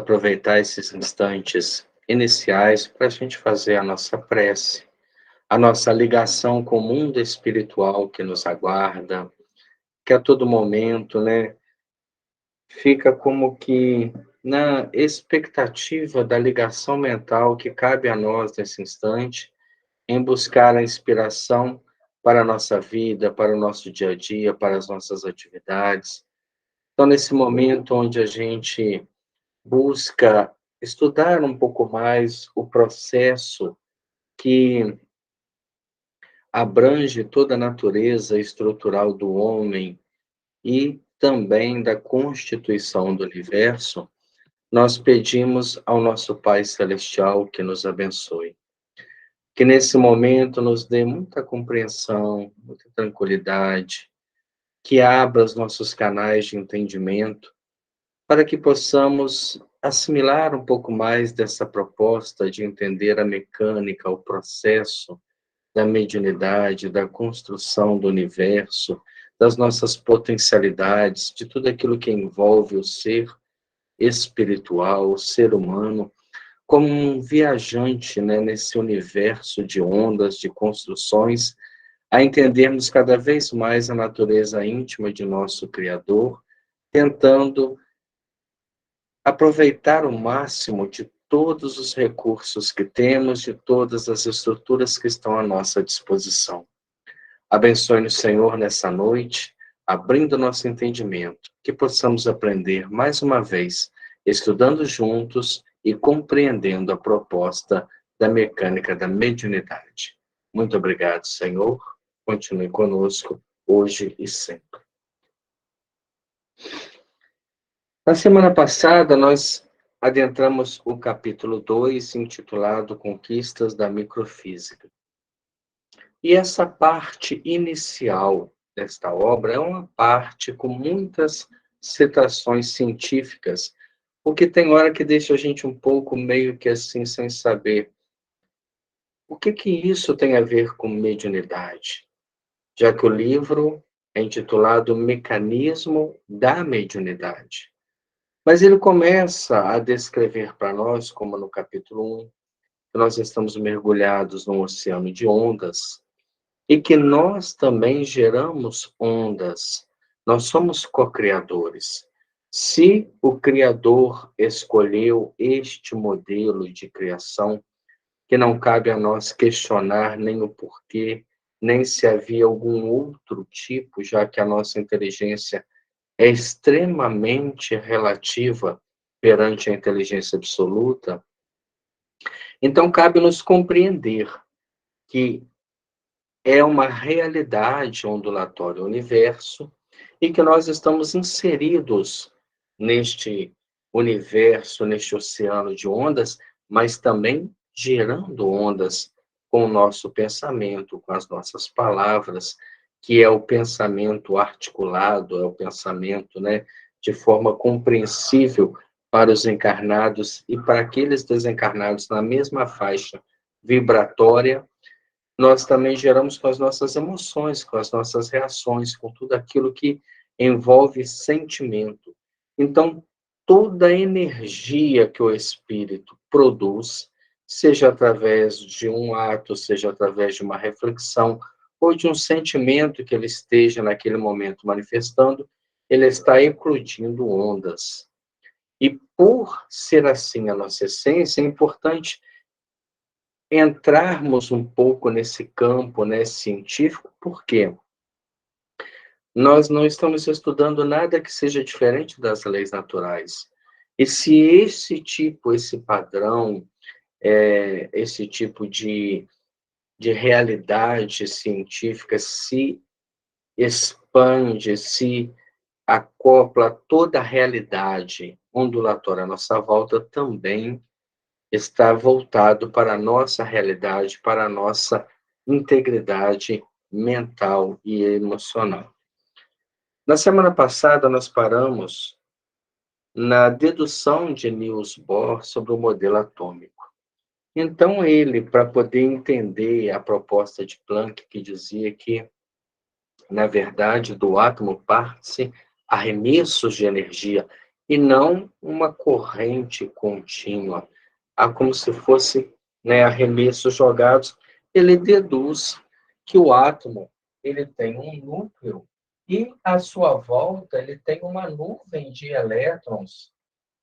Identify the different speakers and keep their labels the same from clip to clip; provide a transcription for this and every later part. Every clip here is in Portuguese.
Speaker 1: aproveitar esses instantes iniciais para a gente fazer a nossa prece, a nossa ligação com o mundo espiritual que nos aguarda, que a todo momento, né, fica como que na expectativa da ligação mental que cabe a nós nesse instante, em buscar a inspiração para a nossa vida, para o nosso dia a dia, para as nossas atividades. Então, nesse momento onde a gente busca estudar um pouco mais o processo que abrange toda a natureza estrutural do homem e também da constituição do universo, nós pedimos ao nosso Pai Celestial que nos abençoe. Que nesse momento nos dê muita compreensão, muita tranquilidade, que abra os nossos canais de entendimento para que possamos assimilar um pouco mais dessa proposta de entender a mecânica, o processo da mediunidade, da construção do universo, das nossas potencialidades, de tudo aquilo que envolve o ser espiritual, o ser humano, como um viajante, né, nesse universo de ondas, de construções, a entendermos cada vez mais a natureza íntima de nosso Criador, tentando aproveitar o máximo de todos os recursos que temos, de todas as estruturas que estão à nossa disposição. Abençoe-nos, Senhor, nessa noite, abrindo nosso entendimento, que possamos aprender mais uma vez, estudando juntos e compreendendo a proposta da mecânica da mediunidade. Muito obrigado, Senhor. Continue conosco, hoje e sempre. Na semana passada, nós adentramos o capítulo 2, intitulado Conquistas da Microfísica. E essa parte inicial desta obra é uma parte com muitas citações científicas, o que tem hora que deixa a gente um pouco meio que assim, sem saber o que isso tem a ver com mediunidade, já que o livro é intitulado Mecanismo da Mediunidade. Mas ele começa a descrever para nós, como no capítulo 1, que nós estamos mergulhados num oceano de ondas e que nós também geramos ondas. Nós somos co-criadores. Se o Criador escolheu este modelo de criação, que não cabe a nós questionar nem o porquê, nem se havia algum outro tipo, já que a nossa inteligência é extremamente relativa perante a inteligência absoluta, então cabe-nos compreender que é uma realidade ondulatória o universo e que nós estamos inseridos neste universo, neste oceano de ondas, mas também gerando ondas com o nosso pensamento, com as nossas palavras, que é o pensamento articulado, é o pensamento, né, de forma compreensível para os encarnados e para aqueles desencarnados na mesma faixa vibratória. Nós também geramos com as nossas emoções, com as nossas reações, com tudo aquilo que envolve sentimento. Então, toda a energia que o espírito produz, seja através de um ato, seja através de uma reflexão, ou de um sentimento que ele esteja naquele momento manifestando, ele está eclodindo ondas. E por ser assim a nossa essência, é importante entrarmos um pouco nesse campo, né, científico, porque nós não estamos estudando nada que seja diferente das leis naturais. E se esse padrão, esse tipo de realidade científica se expande, se acopla a toda a realidade ondulatória à nossa volta, também está voltado para a nossa realidade, para a nossa integridade mental e emocional. Na semana passada, nós paramos na dedução de Niels Bohr sobre o modelo atômico. Então, ele, para poder entender a proposta de Planck, que dizia que, na verdade, do átomo parte-se arremessos de energia e não uma corrente contínua. Há como se fosse, né, arremessos jogados. Ele deduz que o átomo ele tem um núcleo e, à sua volta, ele tem uma nuvem de elétrons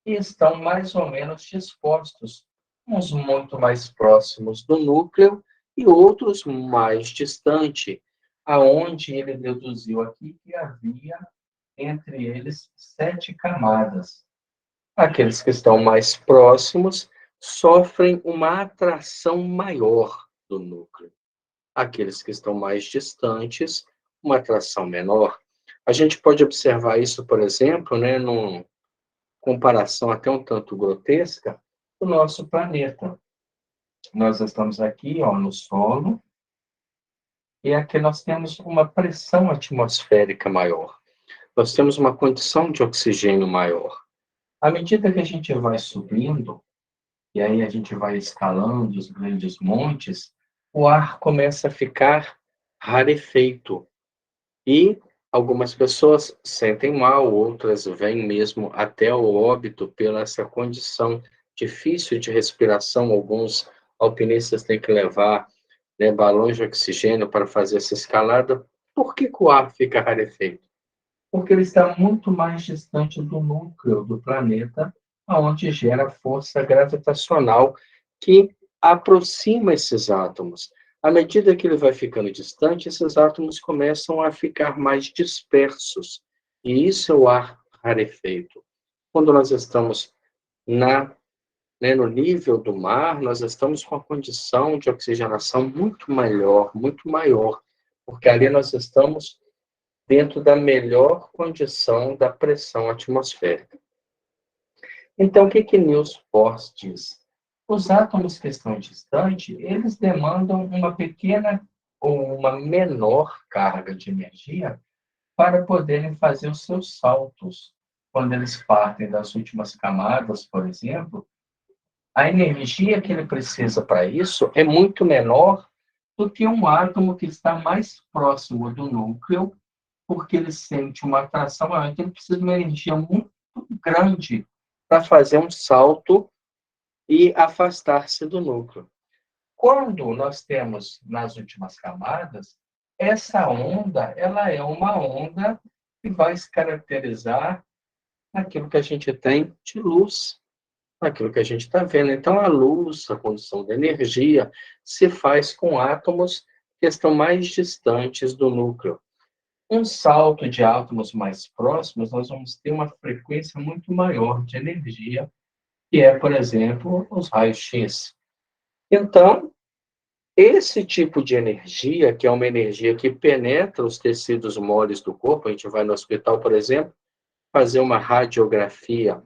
Speaker 1: que estão mais ou menos dispostos, uns muito mais próximos do núcleo e outros mais distante, aonde ele deduziu aqui que havia entre eles 7 camadas. Aqueles que estão mais próximos sofrem uma atração maior do núcleo. Aqueles que estão mais distantes, uma atração menor. A gente pode observar isso, por exemplo, né, numa comparação até um tanto grotesca, do nosso planeta. Nós estamos aqui, ó, no solo, e aqui nós temos uma pressão atmosférica maior. Nós temos uma condição de oxigênio maior. À medida que a gente vai subindo, e aí a gente vai escalando os grandes montes, o ar começa a ficar rarefeito. E algumas pessoas sentem mal, outras vêm mesmo até o óbito pela essa condição difícil de respiração. Alguns alpinistas têm que levar, né, balões de oxigênio para fazer essa escalada. Por que que o ar fica rarefeito? Porque ele está muito mais distante do núcleo do planeta, onde gera força gravitacional que aproxima esses átomos. À medida que ele vai ficando distante, esses átomos começam a ficar mais dispersos. E isso é o ar rarefeito. Quando nós estamos na, né, no nível do mar, nós estamos com a condição de oxigenação muito melhor, muito maior, porque ali nós estamos dentro da melhor condição da pressão atmosférica. Então, o que que Niels Bohr diz? Os átomos que estão distantes, eles demandam uma pequena ou uma menor carga de energia para poderem fazer os seus saltos. Quando eles partem das últimas camadas, por exemplo, a energia que ele precisa para isso é muito menor do que um átomo que está mais próximo do núcleo, porque ele sente uma atração maior, então ele precisa de uma energia muito grande para fazer um salto e afastar-se do núcleo. Quando nós temos nas últimas camadas, essa onda, ela é uma onda que vai se caracterizar naquilo que a gente tem de luz, naquilo que a gente está vendo. Então, a luz, a condução da energia, se faz com átomos que estão mais distantes do núcleo. Um salto de átomos mais próximos, nós vamos ter uma frequência muito maior de energia, que é, por exemplo, os raios-x. Então, esse tipo de energia, que é uma energia que penetra os tecidos moles do corpo, a gente vai no hospital, por exemplo, fazer uma radiografia,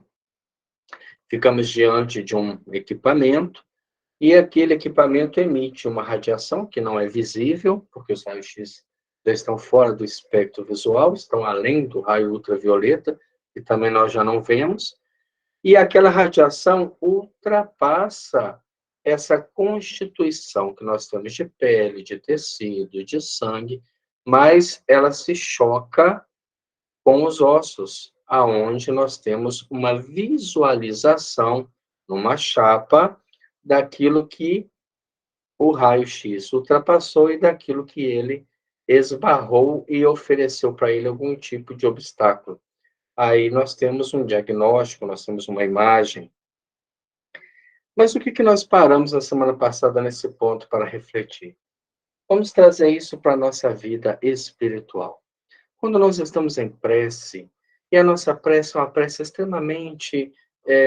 Speaker 1: ficamos diante de um equipamento, e aquele equipamento emite uma radiação que não é visível, porque os raios-x já estão fora do espectro visual, estão além do raio ultravioleta, que também nós já não vemos, e aquela radiação ultrapassa essa constituição que nós temos de pele, de tecido, de sangue, mas ela se choca com os ossos, aonde nós temos uma visualização numa chapa daquilo que o raio-x ultrapassou e daquilo que ele esbarrou e ofereceu para ele algum tipo de obstáculo. Aí nós temos um diagnóstico, nós temos uma imagem. Mas o que que nós paramos na semana passada nesse ponto para refletir? Vamos trazer isso para a nossa vida espiritual. Quando nós estamos em prece, e a nossa prece é uma prece extremamente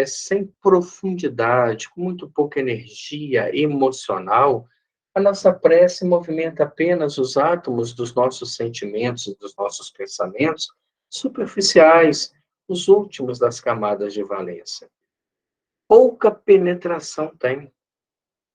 Speaker 1: sem profundidade, com muito pouca energia emocional, a nossa prece movimenta apenas os átomos dos nossos sentimentos e dos nossos pensamentos superficiais, os últimos das camadas de valência. Pouca penetração tem.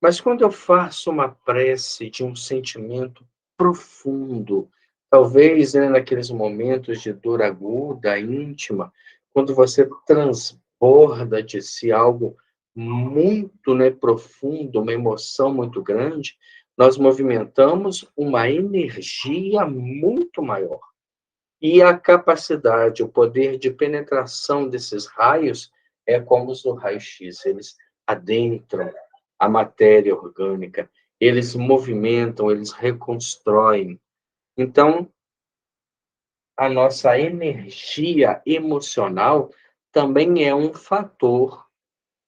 Speaker 1: Mas quando eu faço uma prece de um sentimento profundo, talvez, né, naqueles momentos de dor aguda, íntima, quando você transborda de si algo muito, né, profundo, uma emoção muito grande, nós movimentamos uma energia muito maior. E a capacidade, o poder de penetração desses raios é como os do raio-x, eles adentram a matéria orgânica, eles movimentam, eles reconstroem. Então, a nossa energia emocional também é um fator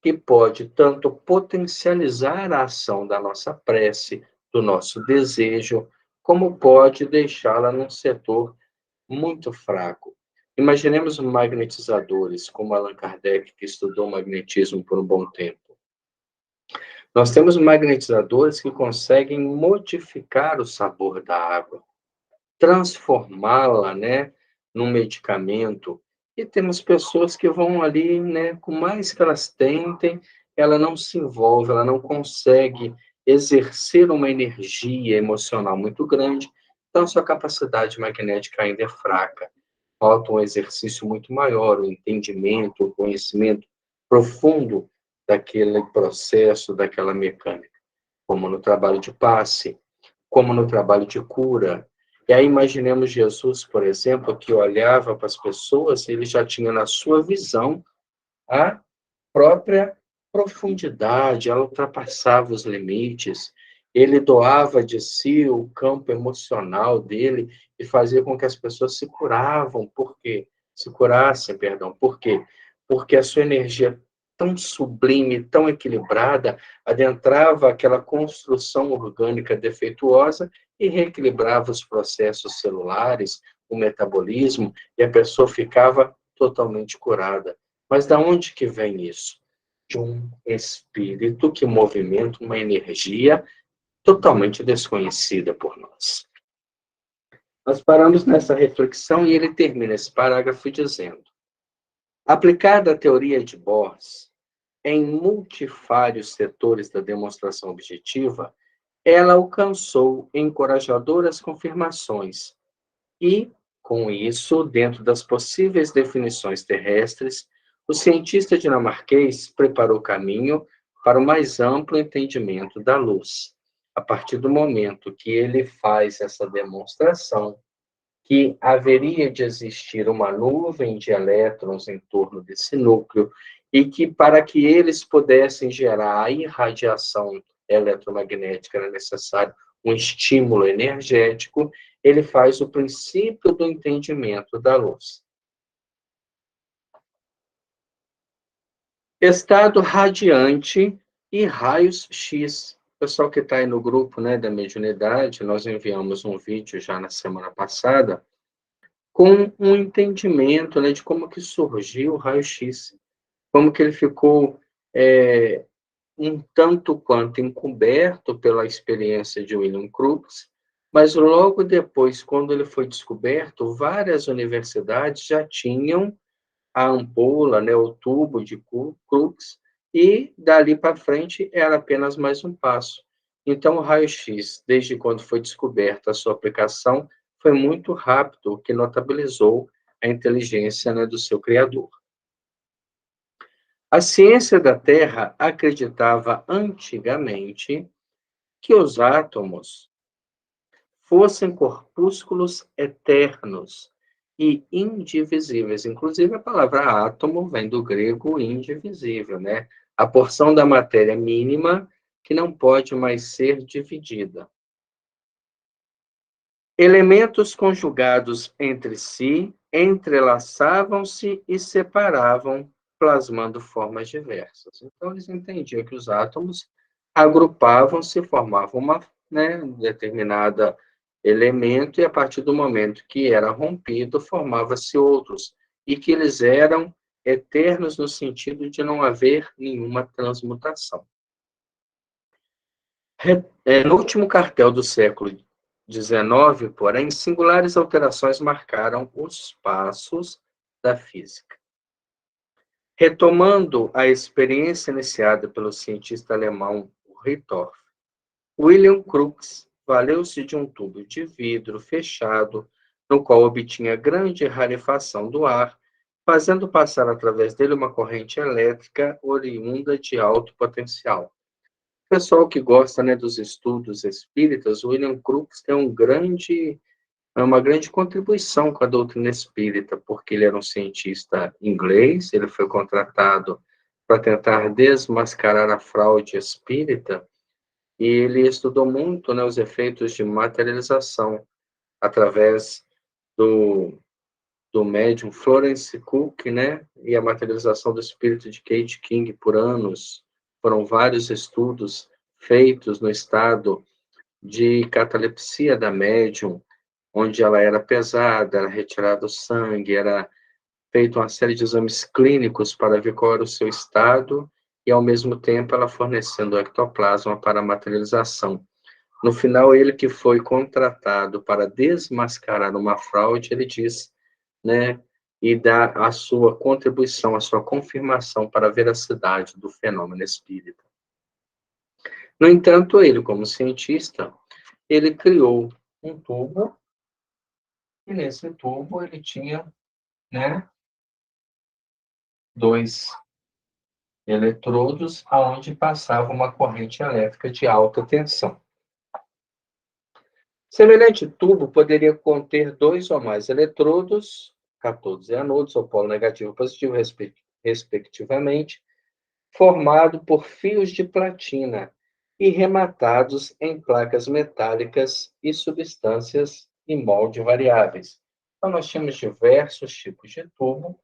Speaker 1: que pode tanto potencializar a ação da nossa prece, do nosso desejo, como pode deixá-la num setor muito fraco. Imaginemos magnetizadores, como Allan Kardec, que estudou magnetismo por um bom tempo. Nós temos magnetizadores que conseguem modificar o sabor da água, transformá-la, né, num medicamento. E temos pessoas que vão ali, né, com mais que elas tentem, ela não se envolve, ela não consegue exercer uma energia emocional muito grande, então sua capacidade magnética ainda é fraca. Falta um exercício muito maior, o entendimento, o conhecimento profundo daquele processo, daquela mecânica, como no trabalho de passe, como no trabalho de cura. E aí imaginemos Jesus, por exemplo, que olhava para as pessoas, ele já tinha na sua visão a própria profundidade, ela ultrapassava os limites. Ele doava de si o campo emocional dele e fazia com que as pessoas se curavam. Por quê? Se curassem, perdão. Por quê? Porque a sua energia tão sublime, tão equilibrada, adentrava aquela construção orgânica defeituosa e reequilibrava os processos celulares, o metabolismo, e a pessoa ficava totalmente curada. Mas da onde que vem isso? De um espírito que movimenta uma energia totalmente desconhecida por nós. Nós paramos nessa reflexão e ele termina esse parágrafo dizendo: aplicada a teoria de Bohr em multifários setores da demonstração objetiva, ela alcançou encorajadoras confirmações e, com isso, dentro das possíveis definições terrestres, o cientista dinamarquês preparou caminho para o mais amplo entendimento da luz. A partir do momento que ele faz essa demonstração, que haveria de existir uma nuvem de elétrons em torno desse núcleo e que, para que eles pudessem gerar a irradiação eletromagnética, era necessário um estímulo energético, ele faz o princípio do entendimento da luz. Estado radiante e raios X. O pessoal que está aí no grupo, né, da mediunidade, nós enviamos um vídeo já na semana passada, com um entendimento, né, de como que surgiu o raio-x, como que ele ficou um tanto quanto encoberto pela experiência de William Crookes, mas logo depois, quando ele foi descoberto, várias universidades já tinham a ampola, né, o tubo de Crookes, e dali para frente era apenas mais um passo. Então, o raio-x, desde quando foi descoberta a sua aplicação, foi muito rápido, o que notabilizou a inteligência, né, do seu criador. A ciência da Terra acreditava antigamente que os átomos fossem corpúsculos eternos e indivisíveis. Inclusive, a palavra átomo vem do grego indivisível, né? A porção da matéria mínima que não pode mais ser dividida. Elementos conjugados entre si entrelaçavam-se e separavam, plasmando formas diversas. Então, eles entendiam que os átomos agrupavam-se, formavam uma, né, determinada elemento, e a partir do momento que era rompido, formava-se outros, e que eles eram eternos no sentido de não haver nenhuma transmutação. No último cartel do século XIX, porém, singulares alterações marcaram os passos da física. Retomando a experiência iniciada pelo cientista alemão Richthofen, William Crookes valeu-se de um tubo de vidro fechado, no qual obtinha grande rarefação do ar, fazendo passar através dele uma corrente elétrica oriunda de alto potencial. O pessoal que gosta, né, dos estudos espíritas, William Crookes tem é uma grande contribuição com a doutrina espírita, porque ele era um cientista inglês, ele foi contratado para tentar desmascarar a fraude espírita, e ele estudou muito, né, os efeitos de materialização através do, do médium Florence Cook, né, e a materialização do espírito de Kate King por anos. Foram vários estudos feitos no estado de catalepsia da médium, onde ela era pesada, era retirado o sangue, era feito uma série de exames clínicos para ver qual era o seu estado e, ao mesmo tempo, ela fornecendo o ectoplasma para a materialização. No final, ele que foi contratado para desmascarar uma fraude, ele diz, né, e dá a sua contribuição, a sua confirmação para a veracidade do fenômeno espírita. No entanto, ele, como cientista, ele criou um tubo, e nesse tubo ele tinha, né, dois eletrodos aonde passava uma corrente elétrica de alta tensão. Semelhante tubo poderia conter dois ou mais eletrodos, cátodos e anodos, ou polo negativo e positivo, respectivamente, formado por fios de platina e rematados em placas metálicas e substâncias em molde variáveis. Então, nós tínhamos diversos tipos de tubo,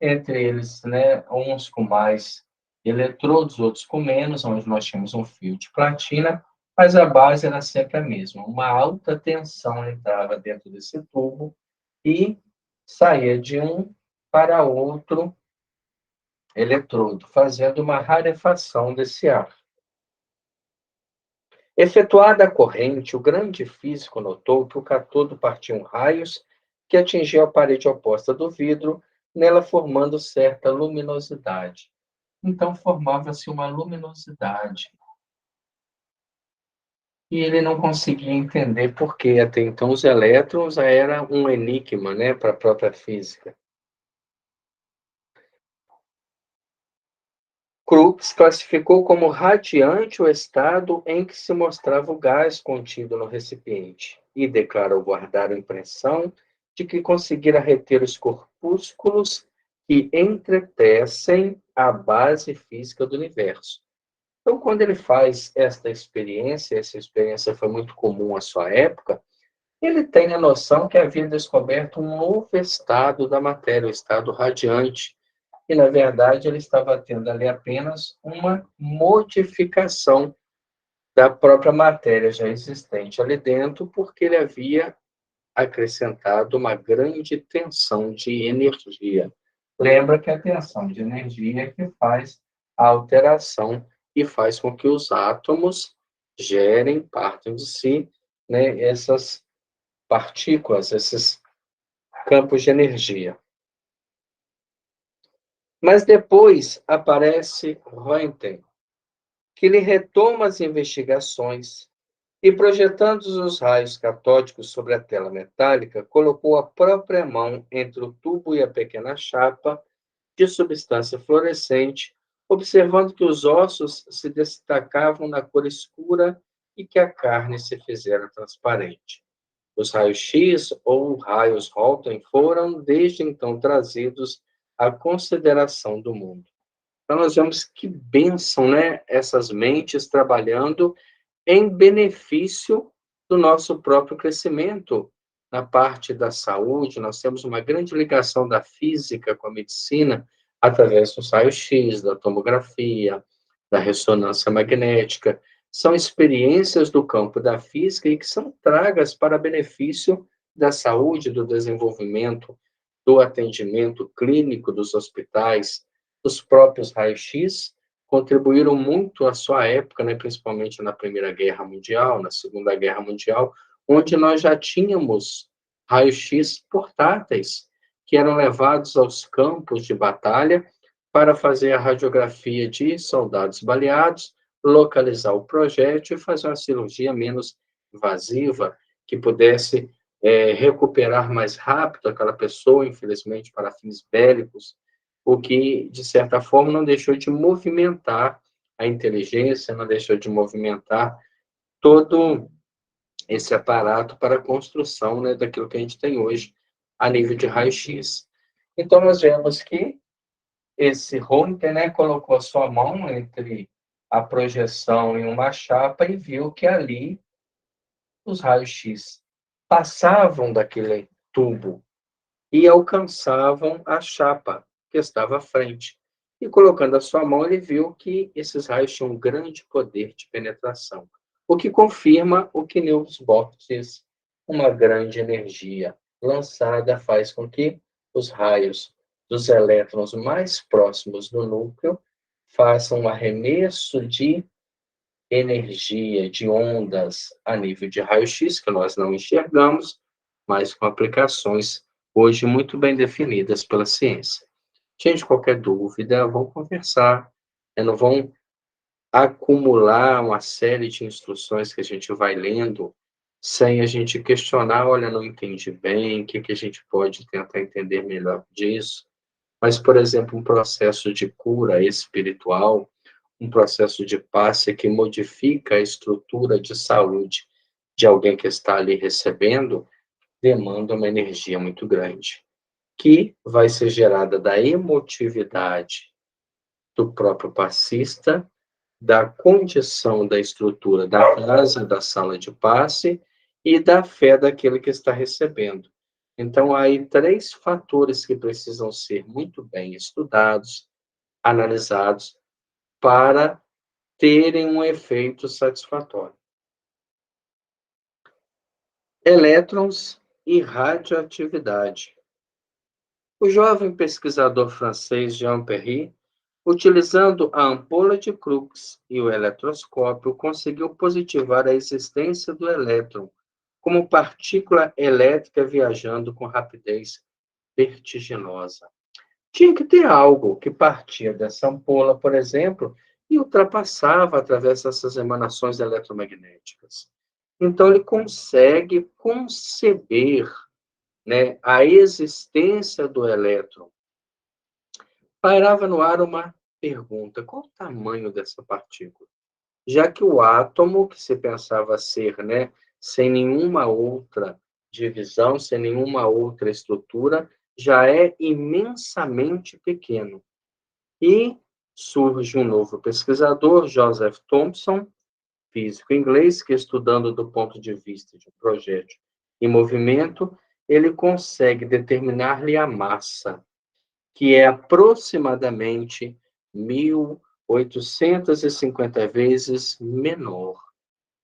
Speaker 1: entre eles, né, uns com mais eletrodos, outros com menos, onde nós tínhamos um fio de platina, mas a base era sempre a mesma. Uma alta tensão entrava dentro desse tubo e saía de um para outro eletrodo, fazendo uma rarefação desse ar. Efetuada a corrente, o grande físico notou que o cátodo partia raios que atingiam a parede oposta do vidro, nela formando certa luminosidade. Então formava-se uma luminosidade. E ele não conseguia entender por quê. Até então os elétrons era um enigma, né, para a própria física. Crookes classificou como radiante o estado em que se mostrava o gás contido no recipiente e declarou guardar a impressão de que conseguira reter os corpúsculos que entretecem a base física do universo. Então, quando ele faz esta experiência, essa experiência foi muito comum à sua época, ele tem a noção que havia descoberto um novo estado da matéria, o estado radiante, e, na verdade, ele estava tendo ali apenas uma modificação da própria matéria já existente ali dentro, porque ele havia acrescentado uma grande tensão de energia. Lembra que a tensão de energia é que faz a alteração e faz com que os átomos gerem, partam de si, né, essas partículas, esses campos de energia. Mas depois aparece Röntgen, que ele retoma as investigações e, projetando os raios catódicos sobre a tela metálica, colocou a própria mão entre o tubo e a pequena chapa de substância fluorescente, observando que os ossos se destacavam na cor escura e que a carne se fizera transparente. Os raios-X ou raios Röntgen foram, desde então, trazidos à consideração do mundo. Então, nós vemos que bênção, né? Essas mentes trabalhando em benefício do nosso próprio crescimento. Na parte da saúde, nós temos uma grande ligação da física com a medicina, através do raio-X, da tomografia, da ressonância magnética. São experiências do campo da física e que são tragas para benefício da saúde, do desenvolvimento, do atendimento clínico dos hospitais, dos próprios raios-X, contribuíram muito à sua época, né, principalmente na Primeira Guerra Mundial, na Segunda Guerra Mundial, onde nós já tínhamos raios-X portáteis, que eram levados aos campos de batalha para fazer a radiografia de soldados baleados, localizar o projétil e fazer uma cirurgia menos invasiva, que pudesse recuperar mais rápido aquela pessoa, infelizmente, para fins bélicos, o que, de certa forma, não deixou de movimentar a inteligência, não deixou de movimentar todo esse aparato para a construção, né, daquilo que a gente tem hoje a nível de raio-x. Então, nós vemos que esse Röntgen, né, colocou a sua mão entre a projeção e uma chapa e viu que ali os raios-x passavam daquele tubo e alcançavam a chapa que estava à frente. E colocando a sua mão, ele viu que esses raios tinham um grande poder de penetração, o que confirma o que Niels Bohr diz: uma grande energia lançada faz com que os raios dos elétrons mais próximos do núcleo façam um arremesso de energia, de ondas a nível de raio-x, que nós não enxergamos, mas com aplicações hoje muito bem definidas pela ciência. Gente, qualquer dúvida, vão conversar, não vão acumular uma série de instruções que a gente vai lendo sem a gente questionar, olha, não entendi bem, o que que a gente pode tentar entender melhor disso. Mas, por exemplo, um processo de cura espiritual, um processo de passe que modifica a estrutura de saúde de alguém que está ali recebendo, demanda uma energia muito grande, que vai ser gerada da emotividade do próprio passista, da condição da estrutura da casa, da sala de passe e da fé daquele que está recebendo. Então, há aí três fatores que precisam ser muito bem estudados, analisados, para terem um efeito satisfatório. Elétrons e radioatividade. O jovem pesquisador francês Jean Perry, utilizando a ampola de Crookes e o eletroscópio, conseguiu positivar a existência do elétron como partícula elétrica viajando com rapidez vertiginosa. Tinha que ter algo que partia dessa ampola, por exemplo, e ultrapassava através dessas emanações eletromagnéticas. Então, ele consegue conceber, né, a existência do elétron. Pairava no ar uma pergunta: qual o tamanho dessa partícula? Já que o átomo, que se pensava ser, né, sem nenhuma outra divisão, sem nenhuma outra estrutura, já é imensamente pequeno. E surge um novo pesquisador, Joseph Thomson, físico inglês, que estudando do ponto de vista de um projétil em movimento, ele consegue determinar-lhe a massa, que é aproximadamente 1.850 vezes menor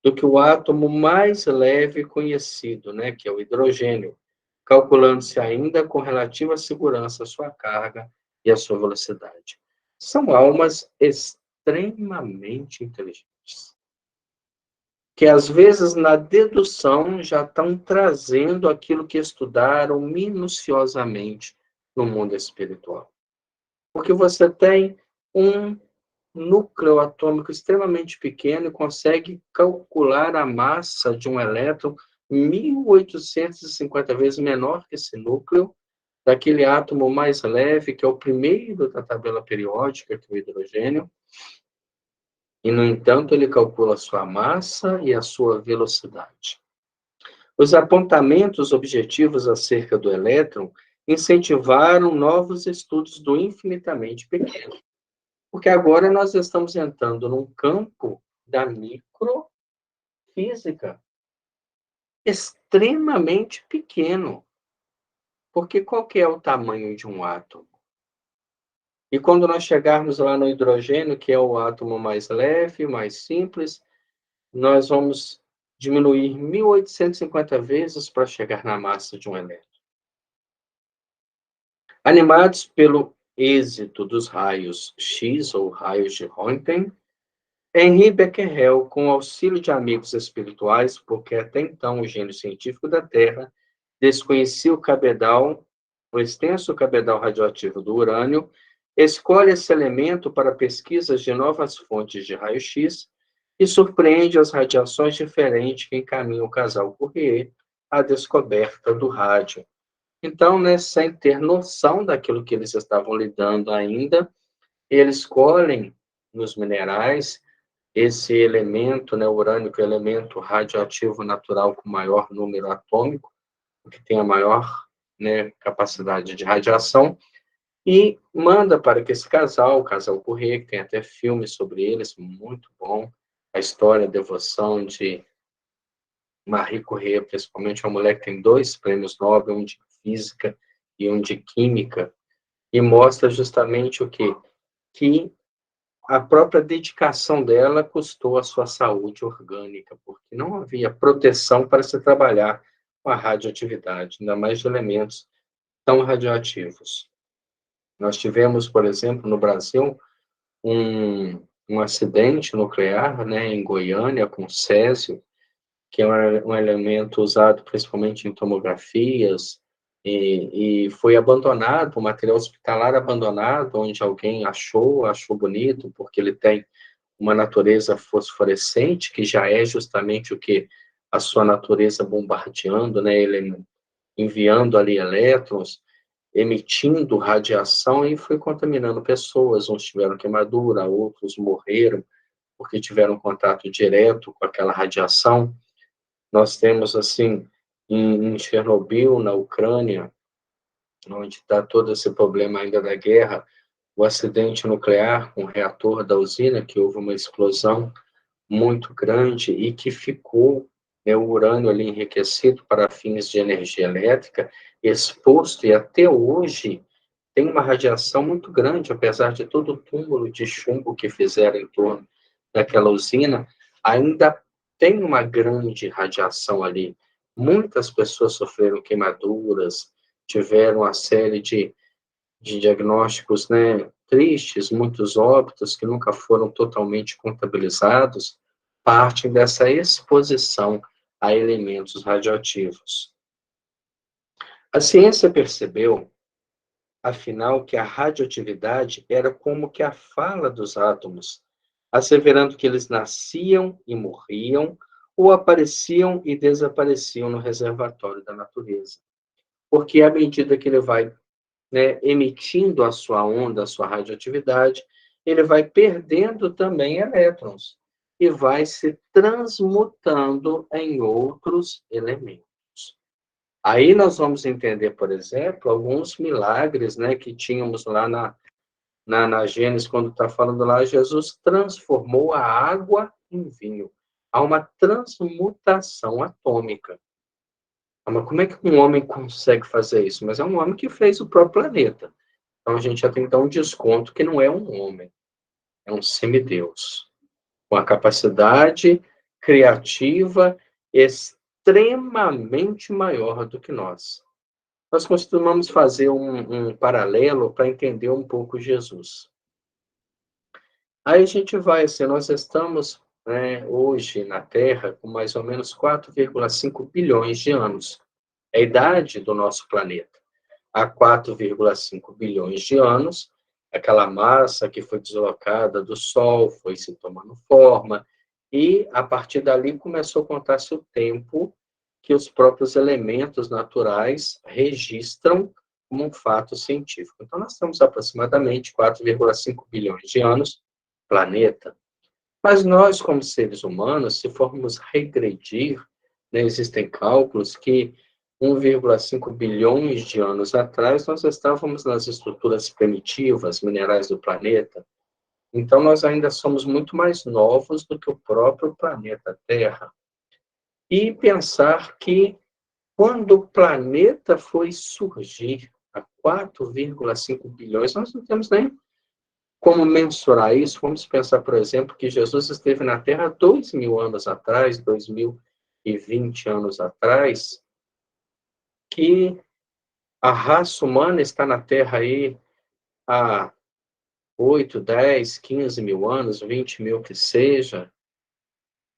Speaker 1: do que o átomo mais leve conhecido, né, que é o hidrogênio, calculando-se ainda com relativa segurança a sua carga e a sua velocidade. São almas extremamente inteligentes, que às vezes na dedução já estão trazendo aquilo que estudaram minuciosamente no mundo espiritual. Porque você tem um núcleo atômico extremamente pequeno e consegue calcular a massa de um elétron 1.850 vezes menor que esse núcleo, daquele átomo mais leve, que é o primeiro da tabela periódica, que é o hidrogênio, e, no entanto, ele calcula a sua massa e a sua velocidade. Os apontamentos objetivos acerca do elétron incentivaram novos estudos do infinitamente pequeno, porque agora nós estamos entrando num campo da microfísica extremamente pequeno, porque qual que é o tamanho de um átomo? E quando nós chegarmos lá no hidrogênio, que é o átomo mais leve, mais simples, nós vamos diminuir 1.850 vezes para chegar na massa de um elétron. Animados pelo êxito dos raios X, ou raios de Röntgen, Henri Becquerel, com o auxílio de amigos espirituais, porque até então o gênio científico da Terra desconhecia o extenso cabedal radioativo do urânio, escolhe esse elemento para pesquisas de novas fontes de raio-x e surpreende as radiações diferentes que encaminham o casal Curie à descoberta do rádio. Então, né, sem ter noção daquilo que eles estavam lidando ainda, eles colhem nos minerais esse elemento, né, o urânio, que é o elemento radioativo natural com maior número atômico, que tem a maior, né, capacidade de radiação, e manda para que esse casal, o casal Corrêa, que tem até filmes sobre eles, muito bom, a história, a devoção de Marie Curie, principalmente, uma mulher que tem 2 prêmios Nobel, um de física e um de química, e mostra justamente o quê? Que a própria dedicação dela custou a sua saúde orgânica, porque não havia proteção para se trabalhar com a radioatividade, ainda mais de elementos tão radioativos. Nós tivemos, por exemplo, no Brasil, um acidente nuclear, né, em Goiânia, com césio, que é um elemento usado principalmente em tomografias, e foi abandonado, um material hospitalar abandonado, onde alguém achou bonito, porque ele tem uma natureza fosforescente, que já é justamente o que a sua natureza bombardeando, né, ele enviando ali elétrons, emitindo radiação e foi contaminando pessoas, uns tiveram queimadura, outros morreram porque tiveram contato direto com aquela radiação. Nós temos, assim, em Chernobyl, na Ucrânia, onde está todo esse problema ainda da guerra, o acidente nuclear com o reator da usina, que houve uma explosão muito grande e que ficou, né, o urânio ali enriquecido para fins de energia elétrica, exposto, e até hoje tem uma radiação muito grande, apesar de todo o túmulo de chumbo que fizeram em torno daquela usina, ainda tem uma grande radiação ali. Muitas pessoas sofreram queimaduras, tiveram uma série de diagnósticos, né, tristes, muitos óbitos que nunca foram totalmente contabilizados, partem dessa exposição a elementos radioativos. A ciência percebeu, afinal, que a radioatividade era como que a fala dos átomos, asseverando que eles nasciam e morriam, ou apareciam e desapareciam no reservatório da natureza. Porque à medida que ele vai, né, emitindo a sua onda, a sua radioatividade, ele vai perdendo também elétrons e vai se transmutando em outros elementos. Aí nós vamos entender, por exemplo, alguns milagres, né, que tínhamos lá na Gênesis, quando está falando lá, Jesus transformou a água em vinho. Há uma transmutação atômica. Mas como é que um homem consegue fazer isso? Mas é um homem que fez o próprio planeta. Então a gente já tem que dar um desconto que não é um homem, é um semideus, com a capacidade criativa extremamente maior do que nós. Nós costumamos fazer um paralelo para entender um pouco Jesus. Aí a gente vai, assim, nós estamos, né, hoje na Terra com mais ou menos 4,5 bilhões de anos. É a idade do nosso planeta. Há 4,5 bilhões de anos, aquela massa que foi deslocada do Sol foi se tomando forma, e a partir dali começou a contar-se o tempo que os próprios elementos naturais registram como um fato científico. Então, nós temos aproximadamente 4,5 bilhões de anos planeta. Mas nós, como seres humanos, se formos regredir, né, existem cálculos que 1,5 bilhões de anos atrás nós estávamos nas estruturas primitivas, minerais do planeta. Então, nós ainda somos muito mais novos do que o próprio planeta Terra. E pensar que, quando o planeta foi surgir, há 4,5 bilhões, nós não temos nem como mensurar isso. Vamos pensar, por exemplo, que Jesus esteve na Terra 2.000 anos atrás, 2020 anos atrás, que a raça humana está na Terra aí há 8, 10, 15 mil anos, 20 mil que seja.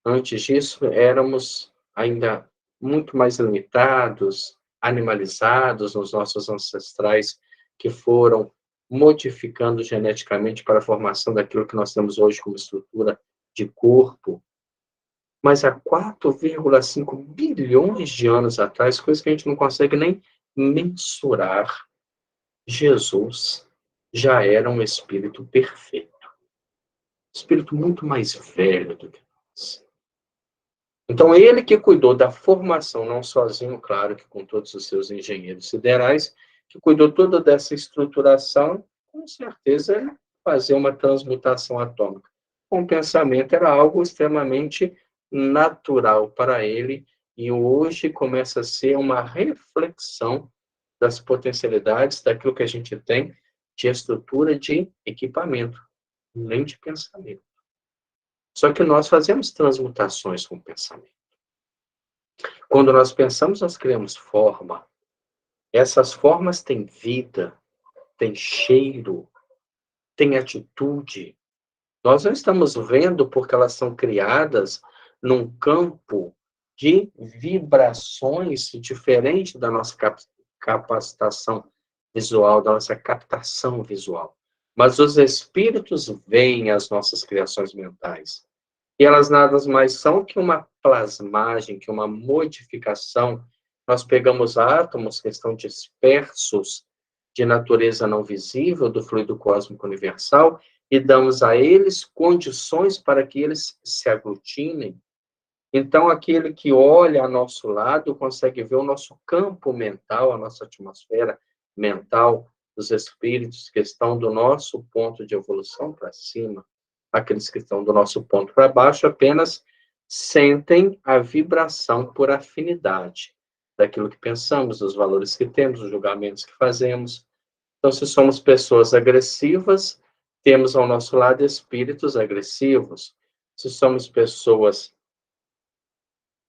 Speaker 1: Antes disso, éramos ainda muito mais limitados, animalizados nos nossos ancestrais que foram modificando geneticamente para a formação daquilo que nós temos hoje como estrutura de corpo. Mas há 4,5 bilhões de anos atrás, coisa que a gente não consegue nem mensurar, Jesus já era um espírito perfeito. espírito muito mais velho do que nós. Então, ele que cuidou da formação, não sozinho, claro, que com todos os seus engenheiros siderais, que cuidou toda dessa estruturação, com certeza ele fazer uma transmutação atômica. Com o pensamento era algo extremamente natural para ele, e hoje começa a ser uma reflexão das potencialidades daquilo que a gente tem de estrutura de equipamento, nem de pensamento. Só que nós fazemos transmutações com o pensamento. Quando nós pensamos, nós criamos forma. Essas formas têm vida, têm cheiro, têm atitude. Nós não estamos vendo porque elas são criadas num campo de vibrações diferente da nossa capacitação visual, da nossa captação visual. Mas os espíritos veem as nossas criações mentais. E elas nada mais são que uma plasmagem, que uma modificação. Nós pegamos átomos que estão dispersos de natureza não visível do fluido cósmico universal e damos a eles condições para que eles se aglutinem. Então, aquele que olha a nosso lado consegue ver o nosso campo mental, a nossa atmosfera mental, os espíritos que estão do nosso ponto de evolução para cima. Aqueles que estão do nosso ponto para baixo apenas sentem a vibração por afinidade daquilo que pensamos, dos valores que temos, dos julgamentos que fazemos. Então, se somos pessoas agressivas, temos ao nosso lado espíritos agressivos. Se somos pessoas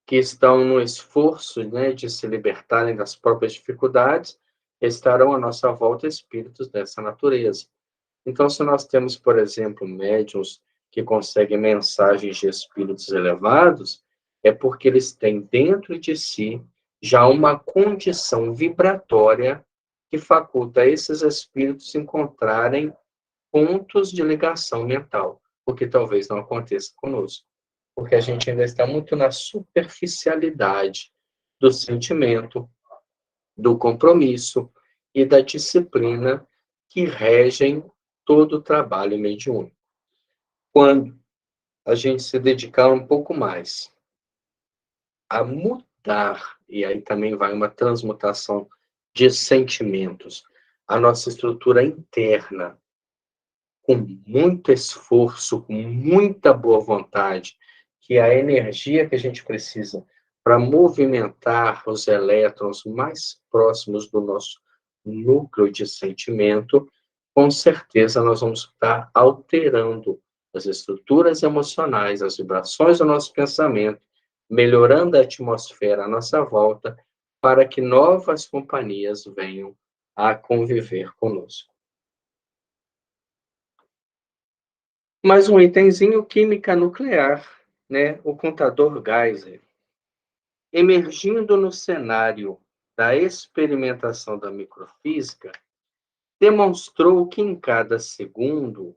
Speaker 1: que estão no esforço, né, de se libertarem das próprias dificuldades, estarão à nossa volta espíritos dessa natureza. Então, se nós temos, por exemplo, médiuns que conseguem mensagens de espíritos elevados, é porque eles têm dentro de si já uma condição vibratória que faculta esses espíritos encontrarem pontos de ligação mental, o que talvez não aconteça conosco, porque a gente ainda está muito na superficialidade do sentimento, do compromisso e da disciplina que regem todo o trabalho mediúnico. Quando a gente se dedicar um pouco mais a mudar, e aí também vai uma transmutação de sentimentos, a nossa estrutura interna, com muito esforço, com muita boa vontade, que é a energia que a gente precisa para movimentar os elétrons mais próximos do nosso núcleo de sentimento, com certeza nós vamos estar alterando as estruturas emocionais, as vibrações do nosso pensamento, melhorando a atmosfera à nossa volta, para que novas companhias venham a conviver conosco. Mais um itemzinho, química nuclear, né? O contador Geiser. Emergindo no cenário da experimentação da microfísica, demonstrou que em cada segundo,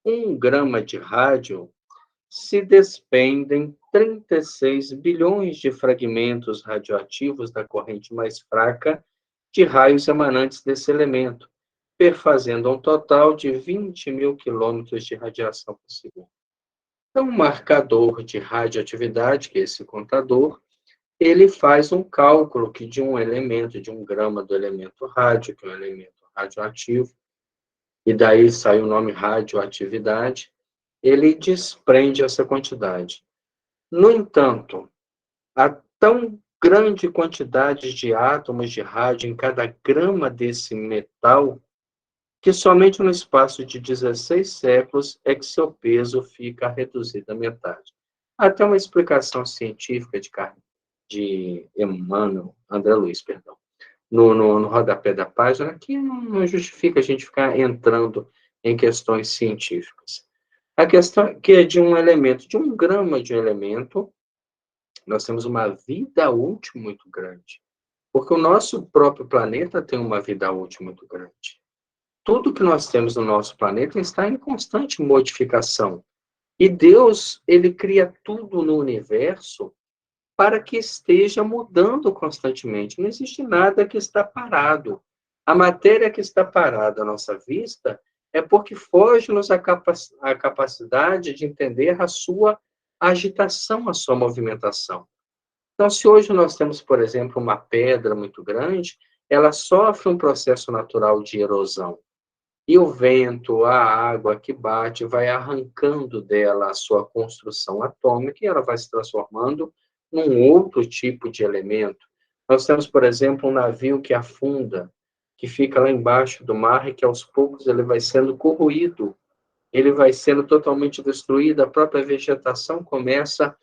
Speaker 1: 1 grama de rádio se despendem 36 bilhões de fragmentos radioativos da corrente mais fraca de raios emanantes desse elemento, perfazendo um total de 20 mil quilômetros de radiação por segundo. Então, um marcador de radioatividade, que é esse contador, ele faz um cálculo que de um elemento, de 1 grama do elemento rádio, que é um elemento radioativo, e daí sai o nome radioatividade, ele desprende essa quantidade. No entanto, a tão grande quantidade de átomos de rádio em cada grama desse metal, que somente no espaço de 16 séculos é que seu peso fica reduzido à metade. Até uma explicação científica de Emmanuel, André Luiz, perdão, no rodapé da página, que não justifica a gente ficar entrando em questões científicas. A questão é que é de um elemento, de 1 grama de um elemento, nós temos uma vida útil muito grande. Porque o nosso próprio planeta tem uma vida útil muito grande. Tudo que nós temos no nosso planeta está em constante modificação. E Deus, ele cria tudo no universo para que esteja mudando constantemente. Não existe nada que está parado. A matéria que está parada à nossa vista é porque foge-nos a capacidade de entender a sua agitação, a sua movimentação. Então, se hoje nós temos, por exemplo, uma pedra muito grande, ela sofre um processo natural de erosão. E o vento, a água que bate, vai arrancando dela a sua construção atômica e ela vai se transformando num outro tipo de elemento. Nós temos, por exemplo, um navio que afunda, que fica lá embaixo do mar e que aos poucos ele vai sendo corroído, ele vai sendo totalmente destruído, a própria vegetação começa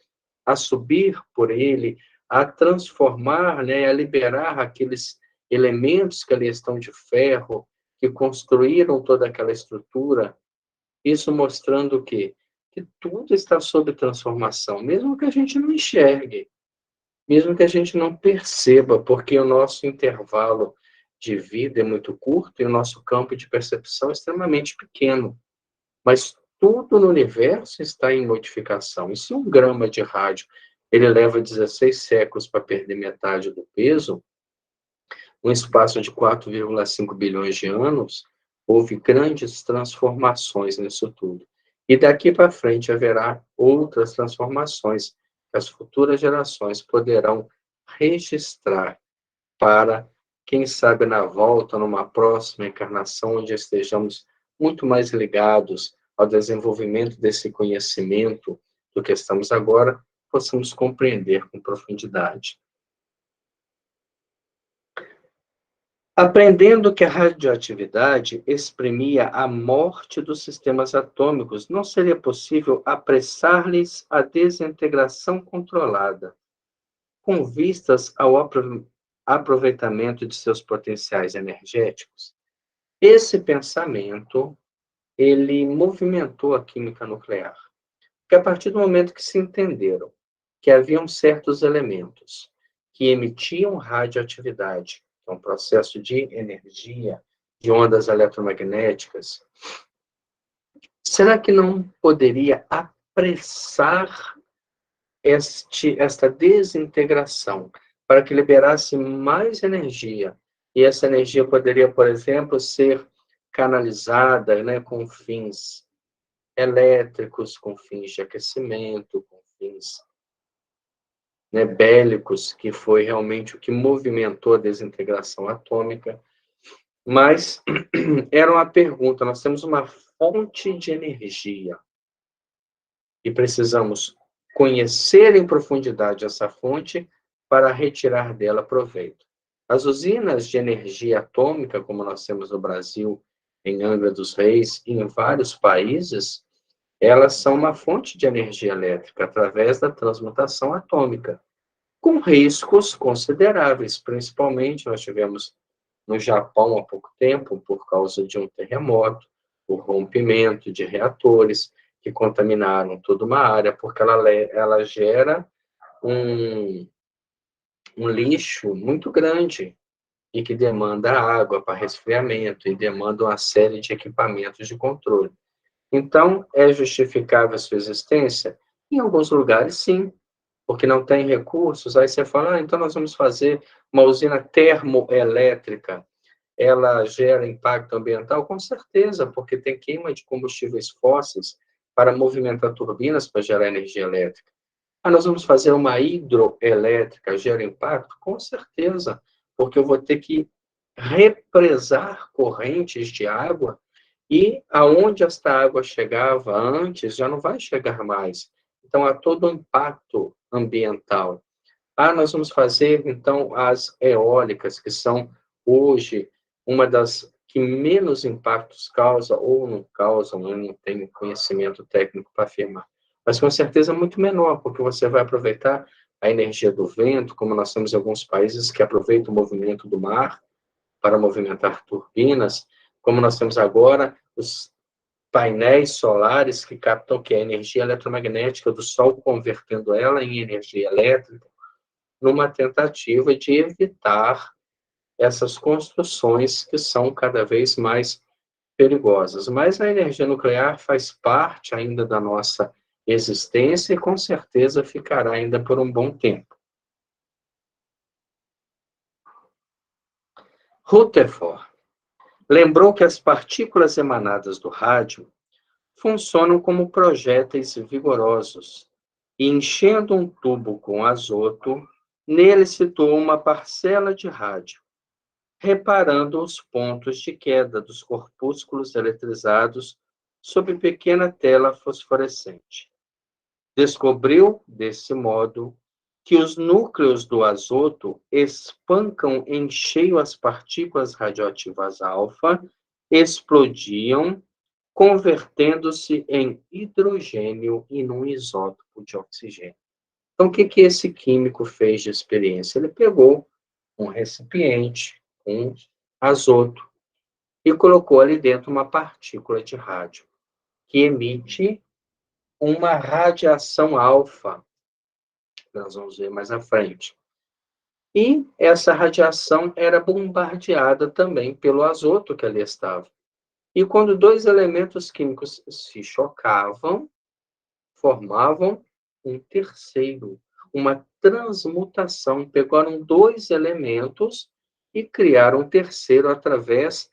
Speaker 1: a subir por ele, a transformar, né, a liberar aqueles elementos que ali estão de ferro, que construíram toda aquela estrutura, isso mostrando o quê? Que tudo está sob transformação, mesmo que a gente não enxergue, mesmo que a gente não perceba, porque o nosso intervalo de vida é muito curto e o nosso campo de percepção é extremamente pequeno. Mas tudo no universo está em modificação. E se 1 grama de rádio ele leva 16 séculos para perder metade do peso, no espaço de 4,5 bilhões de anos, houve grandes transformações nisso tudo. E daqui para frente haverá outras transformações que as futuras gerações poderão registrar para, quem sabe, na volta, numa próxima encarnação, onde estejamos muito mais ligados ao desenvolvimento desse conhecimento do que estamos agora, possamos compreender com profundidade. Aprendendo que a radioatividade exprimia a morte dos sistemas atômicos, não seria possível apressar-lhes a desintegração controlada, com vistas ao aproveitamento de seus potenciais energéticos. Esse pensamento, ele movimentou a química nuclear. Porque a partir do momento que se entenderam que haviam certos elementos que emitiam radioatividade, que é um processo de energia, de ondas eletromagnéticas, será que não poderia apressar esta desintegração para que liberasse mais energia? E essa energia poderia, por exemplo, ser canalizada, né, com fins elétricos, com fins de aquecimento, com fins, né, bélicos, que foi realmente o que movimentou a desintegração atômica. Mas era uma pergunta, nós temos uma fonte de energia e precisamos conhecer em profundidade essa fonte para retirar dela proveito. As usinas de energia atômica, como nós temos no Brasil, em Angra dos Reis e em vários países, elas são uma fonte de energia elétrica através da transmutação atômica, com riscos consideráveis. Principalmente, nós tivemos no Japão há pouco tempo, por causa de um terremoto, o rompimento de reatores que contaminaram toda uma área, porque ela gera um, um lixo muito grande e que demanda água para resfriamento e demanda uma série de equipamentos de controle. Então, é justificável a sua existência? Em alguns lugares, sim, porque não tem recursos. Aí você fala, então nós vamos fazer uma usina termoelétrica. Ela gera impacto ambiental? Com certeza, porque tem queima de combustíveis fósseis para movimentar turbinas para gerar energia elétrica. Ah, nós vamos fazer uma hidroelétrica, gera impacto? Com certeza, porque eu vou ter que represar correntes de água e aonde esta água chegava antes já não vai chegar mais. Então, há todo um impacto ambiental. Ah, nós vamos fazer, então, as eólicas, que são, hoje, uma das que menos impactos causa ou não causam, eu não tenho conhecimento técnico para afirmar, mas com certeza muito menor, porque você vai aproveitar a energia do vento, como nós temos em alguns países que aproveitam o movimento do mar para movimentar turbinas, como nós temos agora os painéis solares que captam que a energia eletromagnética do Sol, convertendo ela em energia elétrica, numa tentativa de evitar essas construções que são cada vez mais perigosas. Mas a energia nuclear faz parte ainda da nossa existência e com certeza ficará ainda por um bom tempo. Rutherford, Lembrou que as partículas emanadas do rádio funcionam como projéteis vigorosos, e enchendo um tubo com azoto, nele situou uma parcela de rádio, reparando os pontos de queda dos corpúsculos eletrizados sob pequena tela fosforescente. Descobriu, desse modo, que os núcleos do azoto espancam em cheio as partículas radioativas alfa, explodiam, convertendo-se em hidrogênio e num isótopo de oxigênio. Então, o que que esse químico fez de experiência? Ele pegou um recipiente com azoto e colocou ali dentro uma partícula de rádio, que emite uma radiação alfa, que nós vamos ver mais à frente. E essa radiação era bombardeada também pelo azoto que ali estava. E quando dois elementos químicos se chocavam, formavam um terceiro, uma transmutação. Pegaram dois elementos e criaram um terceiro através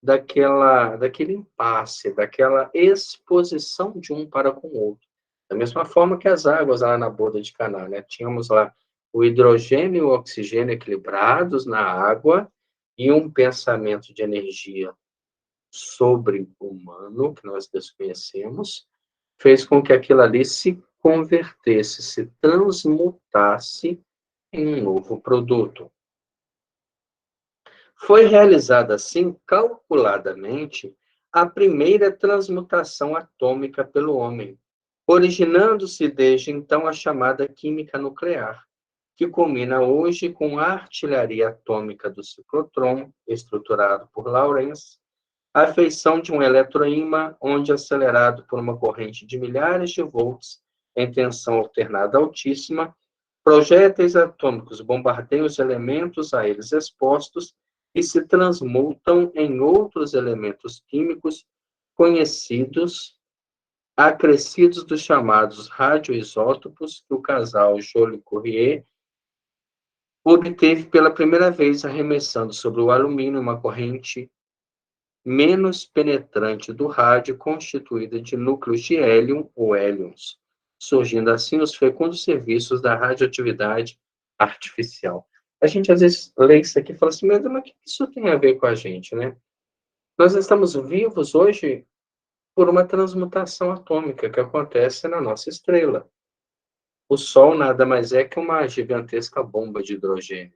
Speaker 1: daquele impasse, daquela exposição de um para com o outro. Da mesma forma que as águas lá na boda de Caná, né? Tínhamos lá o hidrogênio e o oxigênio equilibrados na água e um pensamento de energia sobre-humano, que nós desconhecemos, fez com que aquilo ali se convertesse, se transmutasse em um novo produto. Foi realizada, assim, calculadamente, a primeira transmutação atômica pelo homem, originando-se desde então a chamada química nuclear, que culmina hoje com a artilharia atômica do ciclotrão, estruturado por Lawrence, a feição de um eletroímã, onde acelerado por uma corrente de milhares de volts em tensão alternada altíssima, projéteis atômicos bombardeiam os elementos a eles expostos e se transmutam em outros elementos químicos conhecidos, acrescidos dos chamados radioisótopos, que o casal Joliot-Curie obteve pela primeira vez, arremessando sobre o alumínio uma corrente menos penetrante do rádio, constituída de núcleos de hélio ou hélions, surgindo assim os fecundos serviços da radioatividade artificial. A gente às vezes lê isso aqui e fala assim, mas o que isso tem a ver com a gente, né? Nós estamos vivos hoje por uma transmutação atômica que acontece na nossa estrela. O Sol nada mais é que uma gigantesca bomba de hidrogênio.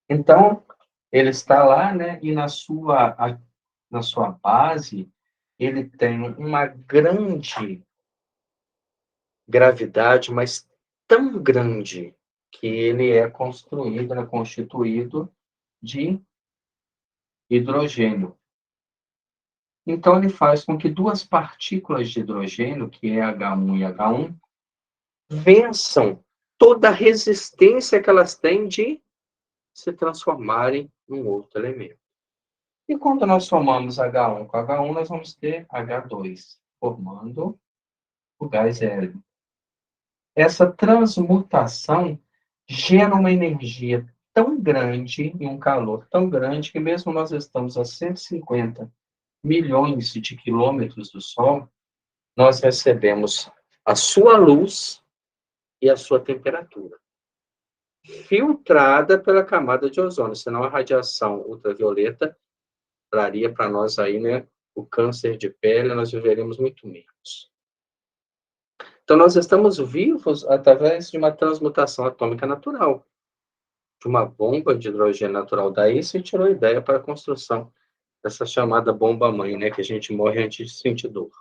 Speaker 1: Então, ele está lá, né, e na sua base, ele tem uma grande gravidade, mas tão grande que ele é construído, é constituído de hidrogênio. Então, ele faz com que duas partículas de hidrogênio, que é H1 e H1, vençam toda a resistência que elas têm de se transformarem num outro elemento. E quando nós somamos H1 com H1, nós vamos ter H2, formando o gás hélio. Essa transmutação gera uma energia tão grande e um calor tão grande que mesmo nós estamos a 150 milhões de quilômetros do Sol, nós recebemos a sua luz e a sua temperatura, filtrada pela camada de ozônio, senão a radiação ultravioleta traria para nós aí, né, o câncer de pele, nós viveremos muito menos. Então, nós estamos vivos através de uma transmutação atômica natural, de uma bomba de hidrogênio natural. Daí se tirou a ideia para a construção dessa chamada bomba-mãe, né, que a gente morre antes de sentir dor.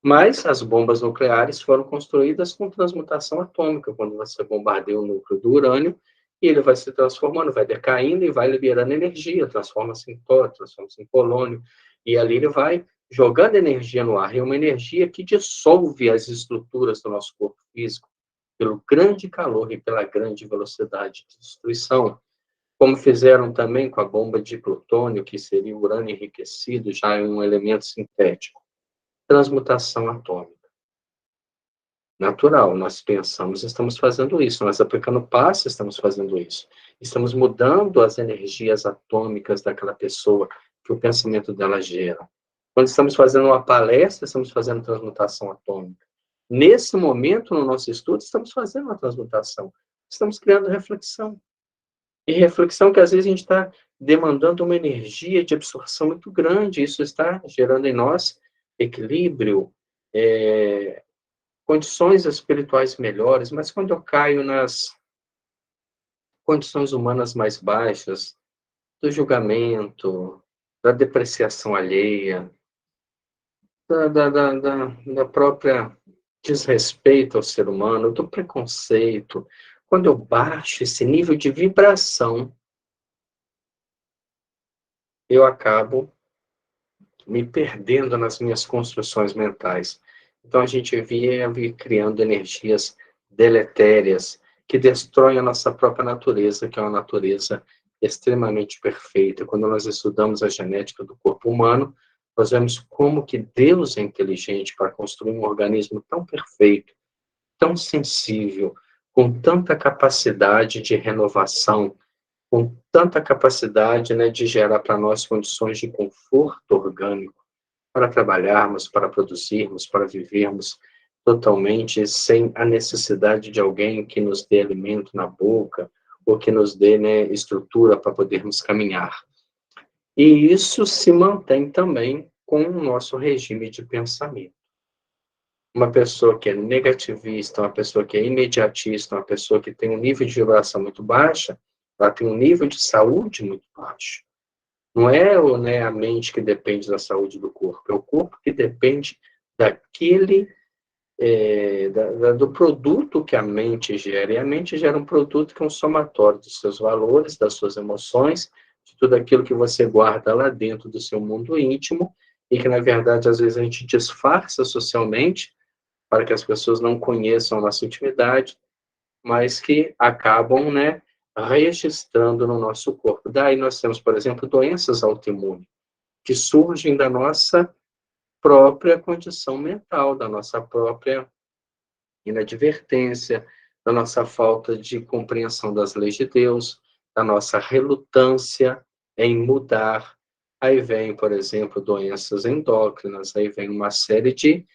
Speaker 1: Mas as bombas nucleares foram construídas com transmutação atômica, quando você bombardeia o núcleo do urânio, e ele vai se transformando, vai decaindo e vai liberando energia, transforma-se em tório, transforma-se em polônio, e ali ele vai jogando energia no ar, e é uma energia que dissolve as estruturas do nosso corpo físico, pelo grande calor e pela grande velocidade de destruição, como fizeram também com a bomba de plutônio, que seria o urânio enriquecido, já em um elemento sintético. Transmutação atômica. Natural, nós pensamos, estamos fazendo isso, nós aplicando passe, estamos fazendo isso. Estamos mudando as energias atômicas daquela pessoa que o pensamento dela gera. Quando estamos fazendo uma palestra, estamos fazendo transmutação atômica. Nesse momento, no nosso estudo, estamos fazendo uma transmutação. Estamos criando reflexão. E reflexão que às vezes a gente está demandando uma energia de absorção muito grande. Isso está gerando em nós equilíbrio, condições espirituais melhores, mas quando eu caio nas condições humanas mais baixas, do julgamento, da depreciação alheia, da própria desrespeito ao ser humano, do preconceito, quando eu baixo esse nível de vibração, eu acabo me perdendo nas minhas construções mentais. Então a gente vive criando energias deletérias que destroem a nossa própria natureza, que é uma natureza extremamente perfeita. Quando nós estudamos a genética do corpo humano, nós vemos como que Deus é inteligente para construir um organismo tão perfeito, tão sensível, com tanta capacidade de renovação, com tanta capacidade, né, de gerar para nós condições de conforto orgânico, para trabalharmos, para produzirmos, para vivermos totalmente sem a necessidade de alguém que nos dê alimento na boca ou que nos dê, né, estrutura para podermos caminhar. E isso se mantém também com o nosso regime de pensamento. Uma pessoa que é negativista, uma pessoa que é imediatista, uma pessoa que tem um nível de vibração muito baixa, ela tem um nível de saúde muito baixo. Não é, né, a mente que depende da saúde do corpo, é o corpo que depende daquele, do produto que a mente gera. E a mente gera um produto que é um somatório dos seus valores, das suas emoções, de tudo aquilo que você guarda lá dentro do seu mundo íntimo, e que, na verdade, às vezes a gente disfarça socialmente para que as pessoas não conheçam a nossa intimidade, mas que acabam, né, registrando no nosso corpo. Daí nós temos, por exemplo, doenças autoimunes, que surgem da nossa própria condição mental, da nossa própria inadvertência, da nossa falta de compreensão das leis de Deus, da nossa relutância em mudar. Aí vem, por exemplo, doenças endócrinas, aí vem uma série de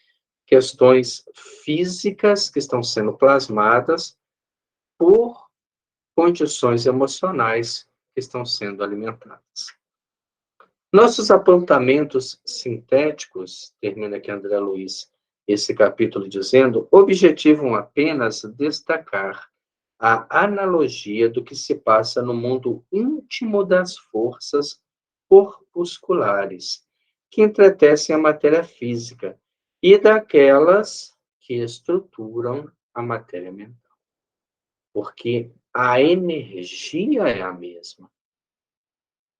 Speaker 1: questões físicas que estão sendo plasmadas por condições emocionais que estão sendo alimentadas. Nossos apontamentos sintéticos, termina aqui André Luiz esse capítulo dizendo, objetivam apenas destacar a analogia do que se passa no mundo íntimo das forças corpusculares, que entretecem a matéria física, e daquelas que estruturam a matéria mental. Porque a energia é a mesma.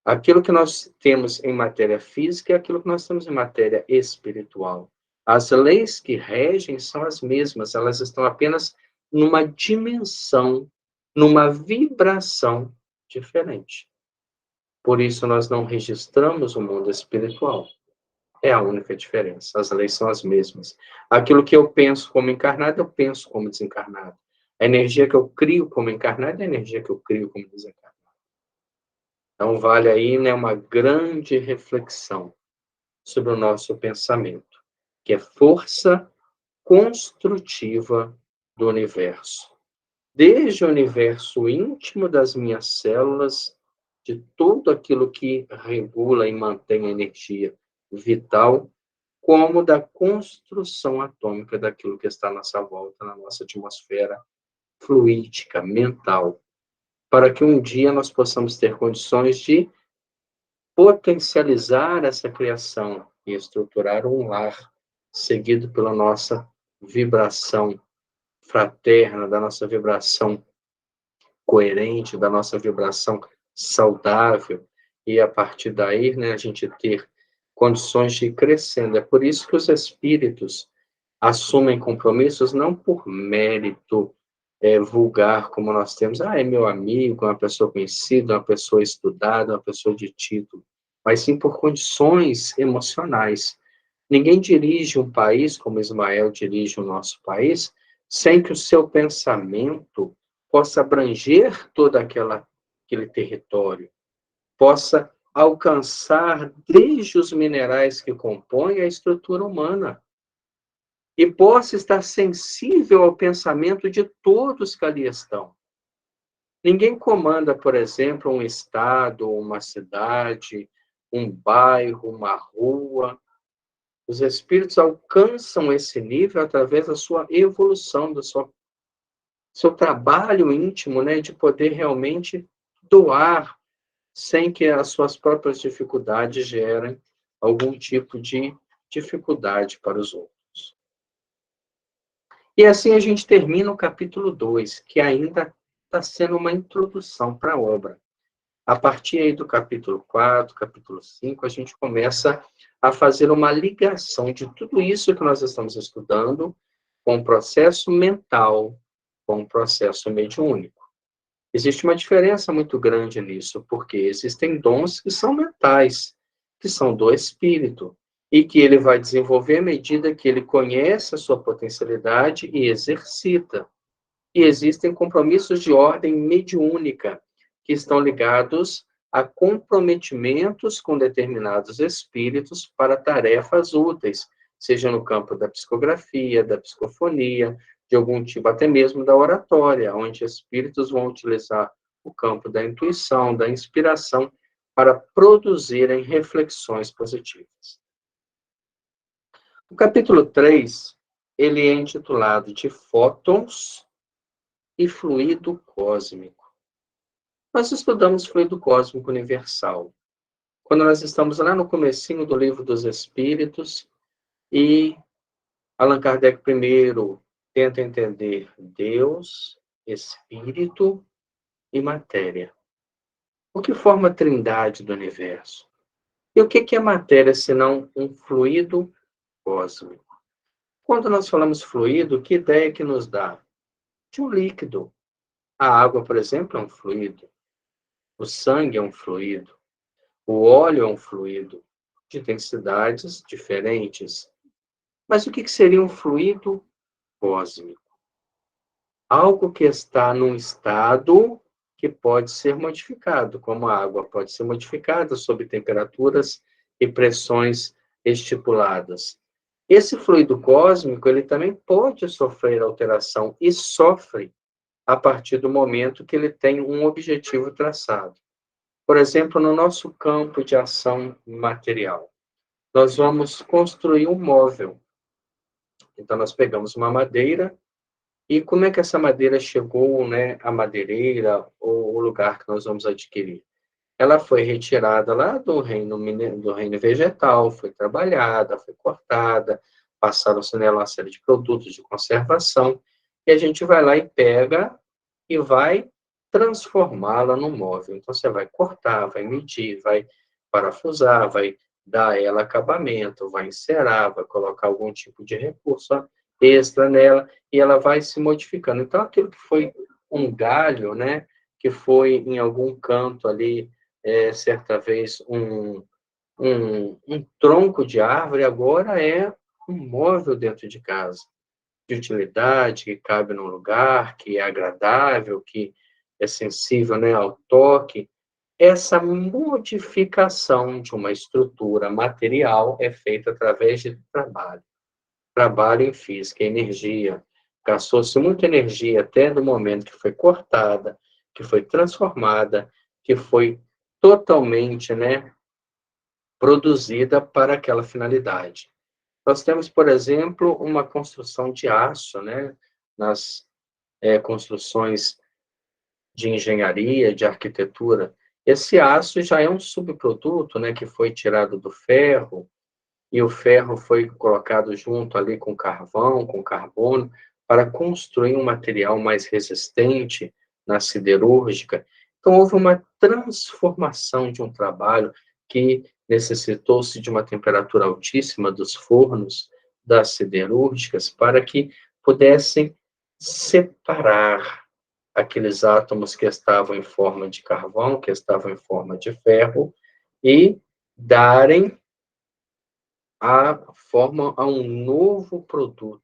Speaker 1: Aquilo que nós temos em matéria física é aquilo que nós temos em matéria espiritual. As leis que regem são as mesmas, elas estão apenas numa dimensão, numa vibração diferente. Por isso, nós não registramos o mundo espiritual. É a única diferença. As leis são as mesmas. Aquilo que eu penso como encarnado, eu penso como desencarnado. A energia que eu crio como encarnado é a energia que eu crio como desencarnado. Então, vale aí, né, uma grande reflexão sobre o nosso pensamento, que é força construtiva do universo. Desde o universo íntimo das minhas células, de tudo aquilo que regula e mantém a energia vital, como da construção atômica daquilo que está à nossa volta, na nossa atmosfera fluídica, mental, para que um dia nós possamos ter condições de potencializar essa criação e estruturar um lar seguido pela nossa vibração fraterna, da nossa vibração coerente, da nossa vibração saudável, e a partir daí, né, a gente ter condições de ir crescendo. É por isso que os espíritos assumem compromissos não por mérito vulgar, como nós temos, é meu amigo, uma pessoa conhecida, uma pessoa estudada, uma pessoa de título, mas sim por condições emocionais. Ninguém dirige um país como Ismael dirige o nosso país sem que o seu pensamento possa abranger todo aquele território, possa alcançar desde os minerais que compõem a estrutura humana e possa estar sensível ao pensamento de todos que ali estão. Ninguém comanda, por exemplo, um estado, uma cidade, um bairro, uma rua. Os espíritos alcançam esse nível através da sua evolução, do seu trabalho íntimo, né, de poder realmente doar sem que as suas próprias dificuldades gerem algum tipo de dificuldade para os outros. E assim a gente termina o capítulo 2, que ainda está sendo uma introdução para a obra. A partir aí do capítulo 4, capítulo 5, a gente começa a fazer uma ligação de tudo isso que nós estamos estudando com o processo mental, com o processo mediúnico. Existe uma diferença muito grande nisso, porque existem dons que são mentais, que são do espírito, e que ele vai desenvolver à medida que ele conhece a sua potencialidade e exercita. E existem compromissos de ordem mediúnica, que estão ligados a comprometimentos com determinados espíritos para tarefas úteis, seja no campo da psicografia, da psicofonia, de algum tipo, até mesmo da oratória, onde espíritos vão utilizar o campo da intuição, da inspiração, para produzirem reflexões positivas. O capítulo 3, ele é intitulado de Fótons e Fluido Cósmico. Nós estudamos fluido cósmico universal, quando nós estamos lá no comecinho do Livro dos Espíritos, e Allan Kardec primeiro tenta entender Deus, Espírito e matéria. O que forma a trindade do universo? E o que é matéria, senão um fluido cósmico? Quando nós falamos fluido, que ideia que nos dá? De um líquido. A água, por exemplo, é um fluido. O sangue é um fluido. O óleo é um fluido de densidades diferentes. Mas o que seria um fluido cósmico? Algo que está num estado que pode ser modificado, como a água pode ser modificada sob temperaturas e pressões estipuladas. Esse fluido cósmico, ele também pode sofrer alteração e sofre a partir do momento que ele tem um objetivo traçado. Por exemplo, no nosso campo de ação material, nós vamos construir um móvel. Então, nós pegamos uma madeira, e como é que essa madeira chegou, né, à madeireira, ou o lugar que nós vamos adquirir? Ela foi retirada lá do reino vegetal, foi trabalhada, foi cortada, passaram-se nela uma série de produtos de conservação, e a gente vai lá e pega e vai transformá-la no móvel. Então, você vai cortar, vai medir, vai parafusar, vai dar a ela acabamento, vai encerar, vai colocar algum tipo de recurso extra nela, e ela vai se modificando. Então, aquilo que foi um galho, né, que foi em algum canto ali, certa vez, um tronco de árvore, agora é um móvel dentro de casa, de utilidade, que cabe no lugar, que é agradável, que é sensível, né, ao toque. Essa modificação de uma estrutura material é feita através de trabalho. Trabalho em física, energia. Gastou-se muita energia até no momento que foi cortada, que foi transformada, que foi totalmente, né, produzida para aquela finalidade. Nós temos, por exemplo, uma construção de aço, né, nas construções de engenharia, de arquitetura. Esse aço já é um subproduto, né, que foi tirado do ferro, e o ferro foi colocado junto ali com carvão, com carbono, para construir um material mais resistente na siderúrgica. Então, houve uma transformação de um trabalho que necessitou-se de uma temperatura altíssima dos fornos, das siderúrgicas, para que pudessem separar aqueles átomos que estavam em forma de carvão, que estavam em forma de ferro, e darem a forma a um novo produto.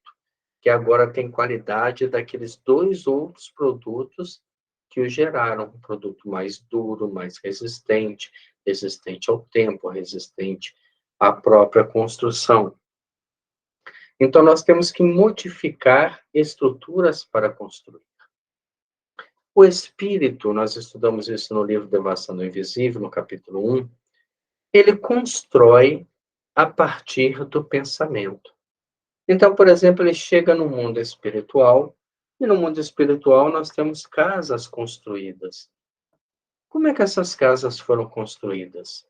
Speaker 1: que agora tem qualidade daqueles 2 outros produtos que o geraram. Um produto mais duro, mais resistente, resistente ao tempo, resistente à própria construção. Então, nós temos que modificar estruturas para construir. O espírito, nós estudamos isso no livro Devastação do Invisível, no capítulo 1, ele constrói a partir do pensamento. Então, por exemplo, ele chega no mundo espiritual, e no mundo espiritual nós temos casas construídas. Como é que essas casas foram construídas?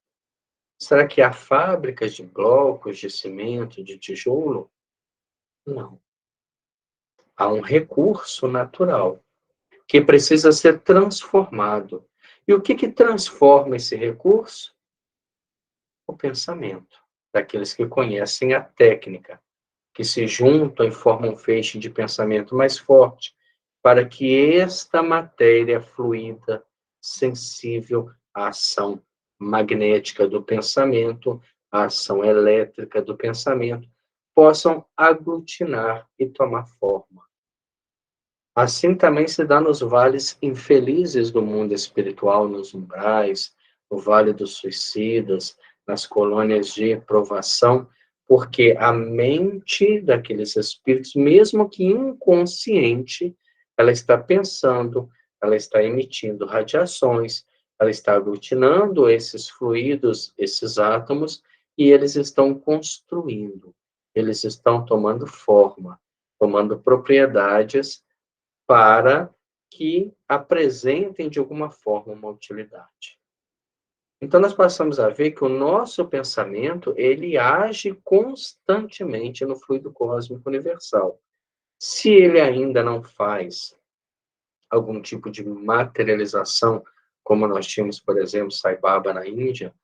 Speaker 1: Será que há fábricas de blocos, de cimento, de tijolo? Não. Há um recurso natural que precisa ser transformado. E o que transforma esse recurso? O pensamento daqueles que conhecem a técnica, que se juntam e formam um feixe de pensamento mais forte, para que esta matéria fluida, sensível à ação magnética do pensamento, à ação elétrica do pensamento, possam aglutinar e tomar forma. Assim também se dá nos vales infelizes do mundo espiritual, nos umbrais, no Vale dos Suicidas, nas colônias de provação, porque a mente daqueles espíritos, mesmo que inconsciente, ela está pensando, ela está emitindo radiações, ela está aglutinando esses fluidos, esses átomos, e eles estão construindo, eles estão tomando forma, tomando propriedades para que apresentem de alguma forma uma utilidade. Então, nós passamos a ver que o nosso pensamento, ele age constantemente no fluido cósmico universal. Se ele ainda não faz algum tipo de materialização, como nós tínhamos, por exemplo, Sai Baba na Índia,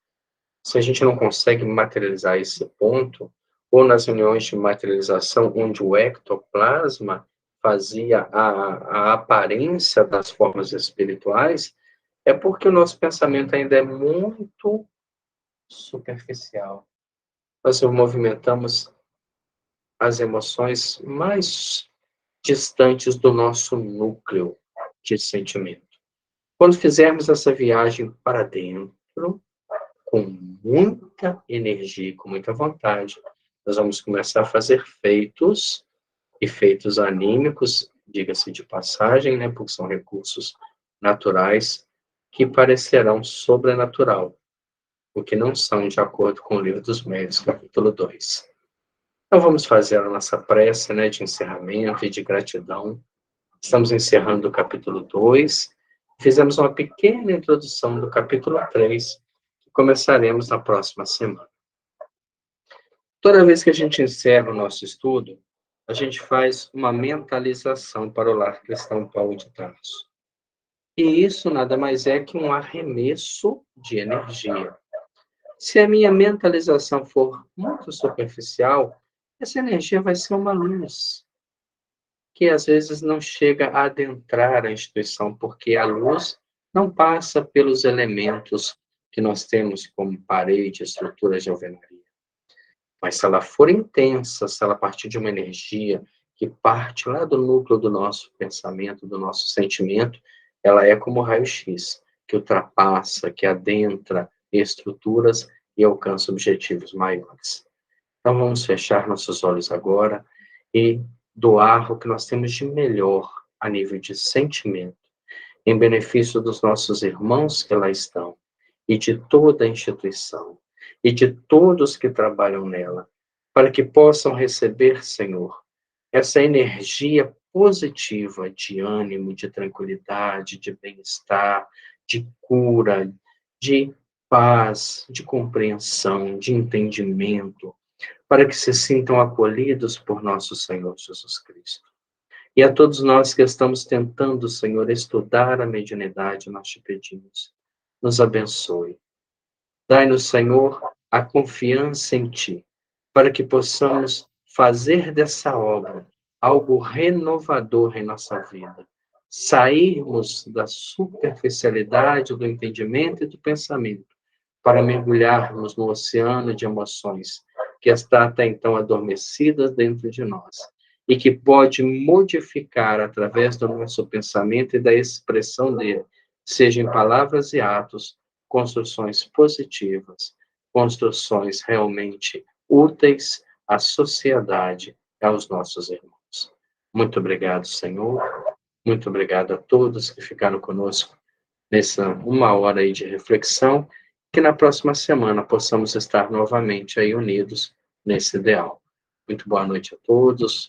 Speaker 1: se a gente não consegue materializar esse ponto, ou nas reuniões de materialização, onde o ectoplasma fazia a aparência das formas espirituais, é porque o nosso pensamento ainda é muito superficial. Nós movimentamos as emoções mais distantes do nosso núcleo de sentimento. Quando fizermos essa viagem para dentro, com muita energia, com muita vontade, nós vamos começar a fazer feitos, e feitos anímicos, diga-se de passagem, né, porque são recursos naturais, que parecerão sobrenatural, o que não são, de acordo com o Livro dos Médiuns, capítulo 2. Então vamos fazer a nossa prece, né, de encerramento e de gratidão. Estamos encerrando o capítulo 2, fizemos uma pequena introdução do capítulo 3, que começaremos na próxima semana. Toda vez que a gente encerra o nosso estudo, a gente faz uma mentalização para o Lar Cristão Paulo de Tarso. E isso nada mais é que um arremesso de energia. Se a minha mentalização for muito superficial, essa energia vai ser uma luz, que às vezes não chega a adentrar a instituição, porque a luz não passa pelos elementos que nós temos como parede, estruturas de alvenaria. Mas se ela for intensa, se ela partir de uma energia que parte lá do núcleo do nosso pensamento, do nosso sentimento, ela é como raio-x, que ultrapassa, que adentra estruturas e alcança objetivos maiores. Então vamos fechar nossos olhos agora e doar o que nós temos de melhor a nível de sentimento, em benefício dos nossos irmãos que lá estão, e de toda a instituição, e de todos que trabalham nela, para que possam receber, Senhor, essa energia positiva de ânimo, de tranquilidade, de bem-estar, de cura, de paz, de compreensão, de entendimento, para que se sintam acolhidos por nosso Senhor Jesus Cristo. E a todos nós que estamos tentando, Senhor, estudar a mediunidade, nós te pedimos, nos abençoe. Dai-nos, Senhor, a confiança em Ti, para que possamos fazer dessa obra algo renovador em nossa vida. Sairmos da superficialidade do entendimento e do pensamento, para mergulharmos no oceano de emoções que está até então adormecidas dentro de nós, e que pode modificar através do nosso pensamento e da expressão dele, seja em palavras e atos, construções positivas, construções realmente úteis à sociedade e aos nossos irmãos. Muito obrigado, Senhor. Muito obrigado a todos que ficaram conosco nessa uma hora aí de reflexão, que na próxima semana possamos estar novamente aí unidos nesse ideal. Muito boa noite a todos.